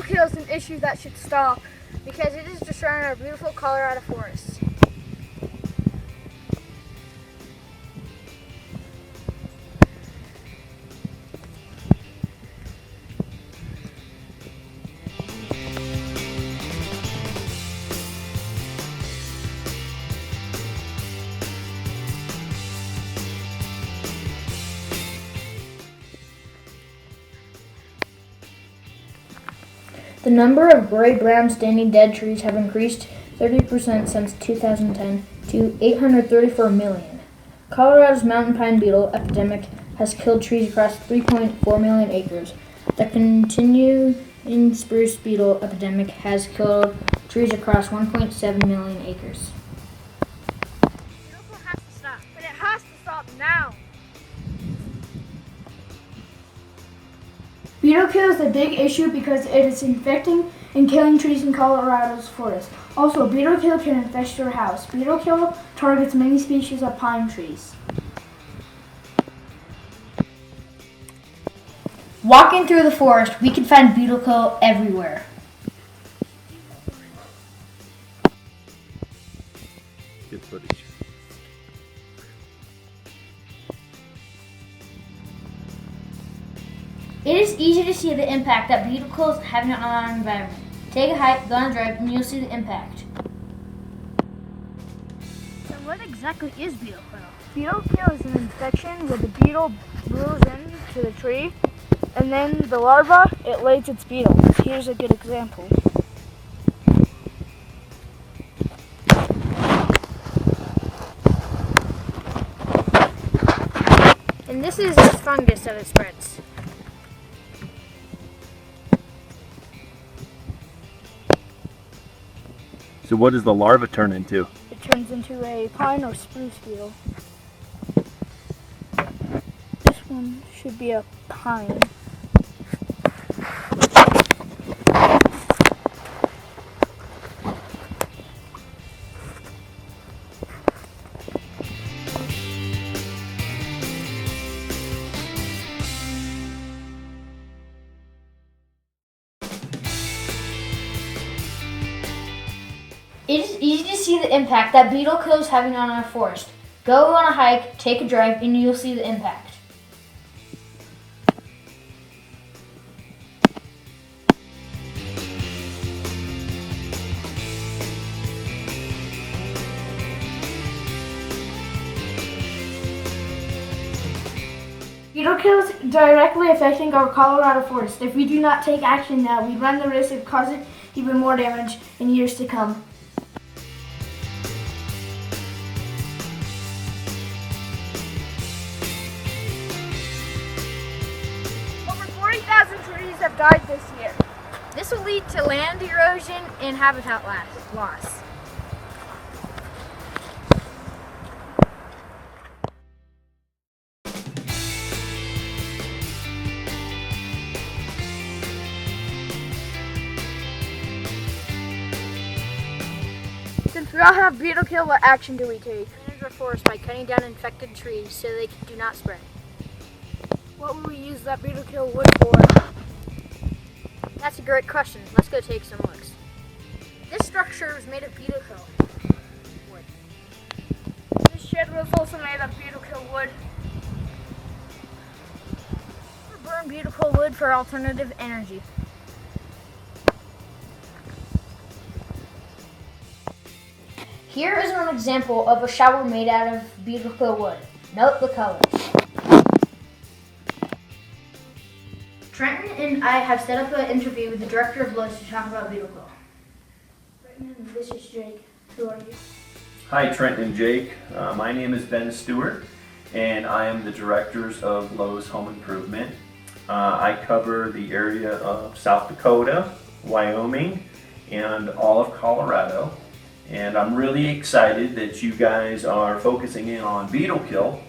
kill is an issue that should stop because it is destroying our beautiful Colorado forests. The number of gray-brown standing dead trees have increased 30% since 2010 to 834 million. Colorado's mountain pine beetle epidemic has killed trees across 3.4 million acres. The continuing spruce beetle epidemic has killed trees across 1.7 million acres. It also has to stop, but it has to stop now. Beetle kill is a big issue because it is infecting and killing trees in Colorado's forests. Also, beetle kill can infest your house. Beetle kill targets many species of pine trees. Walking through the forest, we can find beetle kill everywhere. Good footage. It is easy to see the impact that beetle kill is having on our environment. Take a hike, go on a drive, and you'll see the impact. So what exactly is beetle kill? Beetle kill is an infection where the beetle burrows into the tree, and then the larva, it lays its beetle. Here's a good example. And this is its fungus that it spreads. So what does the larva turn into? It turns into a pine or spruce beetle. This one should be a pine. It is easy to see the impact that beetle kill is having on our forest. Go on a hike, take a drive, and you'll see the impact. Beetle kill is directly affecting our Colorado forest. If we do not take action now, we run the risk of causing even more damage in years to come. Over 40,000 trees have died this year. This will lead to land erosion and habitat loss. Since we all have beetle kill, what action do we take? Manage our forest by cutting down infected trees so they do not spread. What will we use that beetle kill wood for? That's a great question. Let's go take some looks. This structure is made of beetle kill wood. This shed was also made of beetle kill wood. We burn beetle kill wood for alternative energy. Here is an example of a shower made out of beetle kill wood. Note the colors. Trenton and I have set up an interview with the director of Lowe's to talk about beetle kill. Trenton, this is Jake. Who are you? Hi Trenton and Jake. My name is Ben Stewart and I am the directors of Lowe's Home Improvement. I cover the area of South Dakota, Wyoming, and all of Colorado. And I'm really excited that you guys are focusing in on beetle kill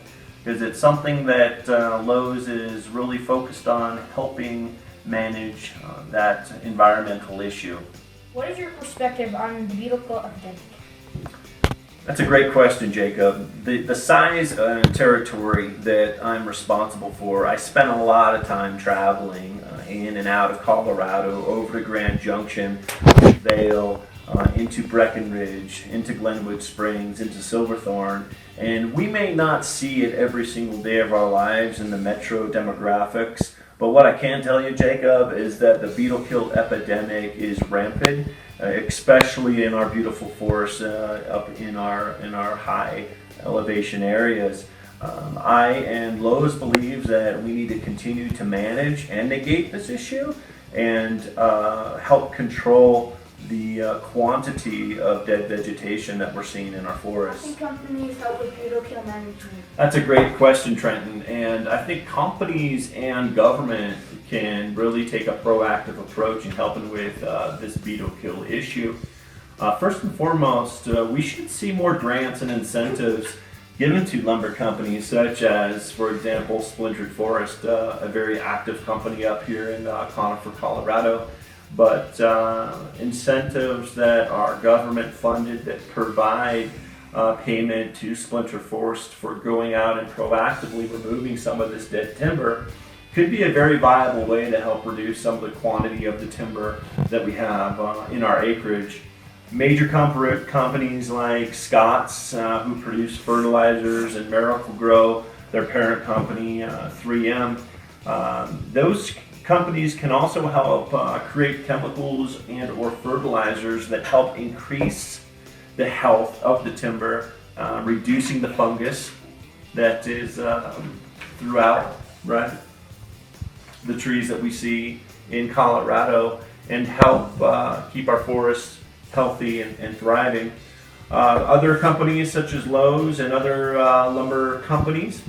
because it's something that Lowe's is really focused on helping manage that environmental issue. What is your perspective on the beetle kill epidemic? That's a great question, Jacob. The size and territory that I'm responsible for, I spent a lot of time traveling in and out of Colorado, over to Grand Junction, Vale, into Breckenridge, into Glenwood Springs, into Silverthorne. And we may not see it every single day of our lives in the metro demographics, but what I can tell you, Jacob, is that the beetle kill epidemic is rampant, especially in our beautiful forests up in our high elevation areas. I and Lowe's believes that we need to continue to manage and negate this issue and help control the quantity of dead vegetation that we're seeing in our How forests. can companies help with beetle kill management? That's a great question, Trenton, and I think companies and government can really take a proactive approach in helping with this beetle kill issue. First and foremost, we should see more grants and incentives given to lumber companies such as, for example, Splintered Forest, a very active company up here in Conifer, Colorado. But incentives that are government funded that provide payment to Splinter Forest for going out and proactively removing some of this dead timber could be a very viable way to help reduce some of the quantity of the timber that we have in our acreage. Major companies like Scott's, who produce fertilizers, and Miracle Grow, their parent company, 3M, those companies can also help create chemicals and or fertilizers that help increase the health of the timber, reducing the fungus that is throughout, right, the trees that we see in Colorado, and help keep our forests healthy and thriving. Other companies such as Lowe's and other lumber companies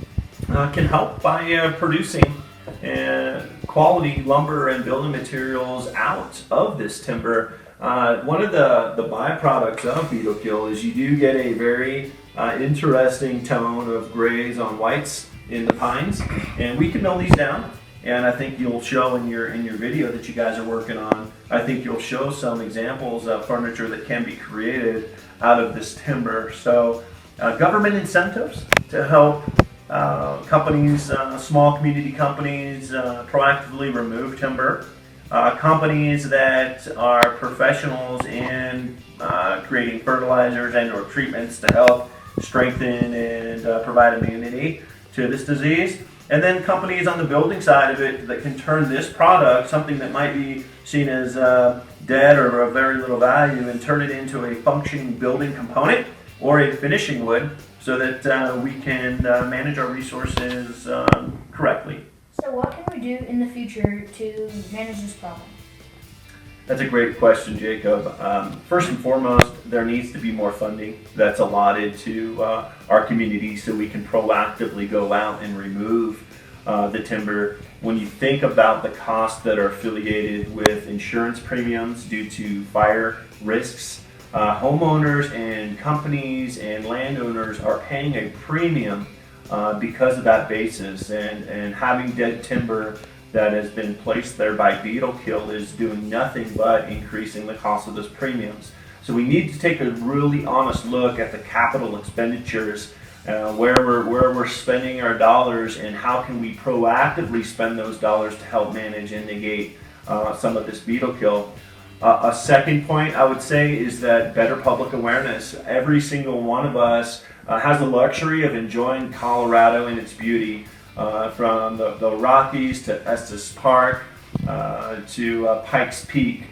can help by producing quality lumber and building materials out of this timber. One of the byproducts of beetle kill is you do get a very interesting tone of grays on whites in the pines, and we can mill these down. And I think you'll show in your video that you guys are working on, I think you'll show some examples of furniture that can be created out of this timber. So government incentives to help companies, small community companies, proactively remove timber. Companies that are professionals in creating fertilizers and or treatments to help strengthen and provide immunity to this disease. And then companies on the building side of it that can turn this product, something that might be seen as dead or of very little value, and turn it into a functioning building component or a finishing wood, so that we can manage our resources correctly. So what can we do in the future to manage this problem? That's a great question, Jacob. First and foremost, there needs to be more funding that's allotted to our community so we can proactively go out and remove the timber. When you think about the costs that are affiliated with insurance premiums due to fire risks, homeowners and companies and landowners are paying a premium because of that basis, and having dead timber that has been placed there by beetle kill is doing nothing but increasing the cost of those premiums. So we need to take a really honest look at the capital expenditures, where we're spending our dollars, and how can we proactively spend those dollars to help manage and negate some of this beetle kill. A second point I would say is that better public awareness. Every single one of us has the luxury of enjoying Colorado in its beauty. From the Rockies to Estes Park to Pikes Peak.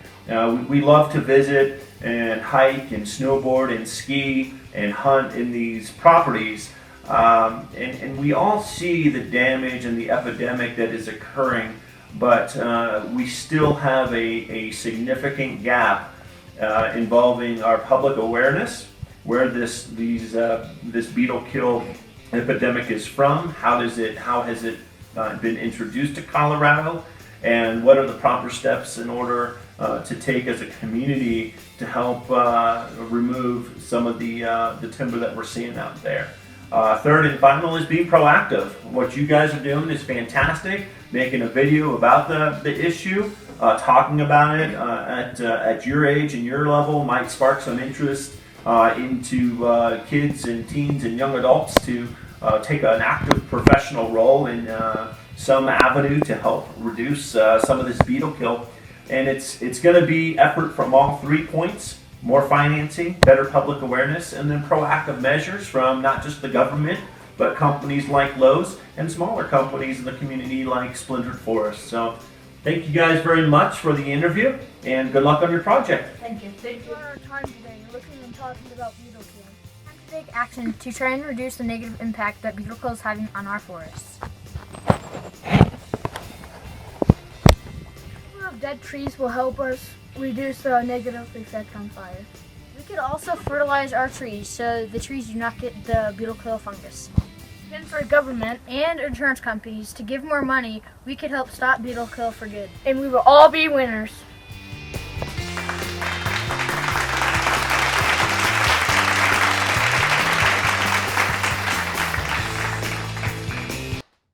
We love to visit and hike and snowboard and ski and hunt in these properties. And we all see the damage and the epidemic that is occurring, but we still have a significant gap involving our public awareness, where this beetle kill epidemic is from, how has it been introduced to Colorado, and what are the proper steps in order to take as a community to help remove some of the timber that we're seeing out there. Third and final is being proactive. What you guys are doing is fantastic, making a video about the issue, talking about it at your age and your level might spark some interest into kids and teens and young adults to take an active professional role in some avenue to help reduce some of this beetle kill. And it's going to be effort from all 3 points: more financing, better public awareness, and then proactive measures from not just the government, but companies like Lowe's and smaller companies in the community like Splintered Forest. So thank you guys very much for the interview, and good luck on your project. Thank you. Thank you for our time today, looking and talking about beetle kill. Time to take action to try and reduce the negative impact that beetle kill is having on our forests. Dead trees will help us reduce the negative effect on fire. We could also fertilize our trees so the trees do not get the beetle kill fungus. And for government, And insurance companies to give more money, we could help stop beetle kill for good. and we will all be winners.